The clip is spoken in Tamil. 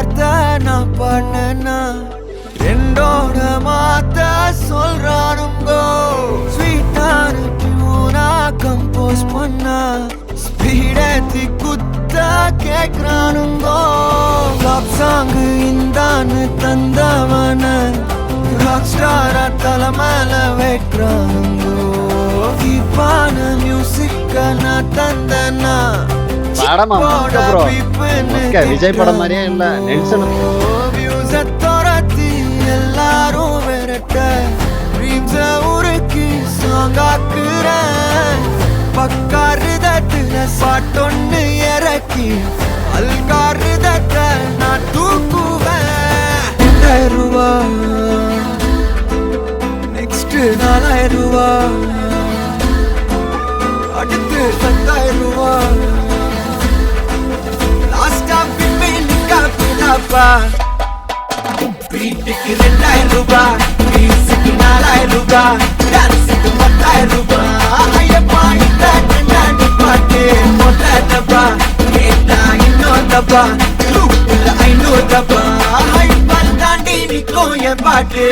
வார்த்தை நான் பண்ணனா ரெண்டோட மாத்த சொல்றானுங்கோ ஸ்வீட்டான டியூனா கம்போஸ் பண்ணா ஸ்பீடத்தி குத்த கேக்குறானுங்கோ லாப் சாங் இந்தான்னு தந்தவன ராக் ஸ்டாரா தலைமையில வைக்கிறானுங்கோ இப்பான மியூசிக்க நான் தந்தனா படமா ப்ரோ விஜய் படம் மாதிரியே இல்ல நெல்சன் எல்லாரும் விரட்ட ட்ரீம்ஸ உருக்கி சாங்காக்குறேன் பக்காருதத்துல பாட்டொன்னு இறக்கி அல்காருதத்தை நான் தூக்குவேன் 2000 ரூபாய் நெக்ஸ்ட் 4000 ரூபாய் அடுத்து 10,000 ரூபாய் லாஸ்டா பின்னிக்கா பிதாப்பா வீட்டுக்கு 2000 ரூபாய் பீஸுக்கு 4000 ரூபாய் டான்ஸுக்கு 10,000 ரூபாய் ஐயப்பா இந்த கண்ணாடி பாட்டு போட்டதப்பா கேட்டா இன்னொருத்தப்பா லூப்பில் 500 ரூபாய் தாண்டி நிற்கும் என் பாட்டு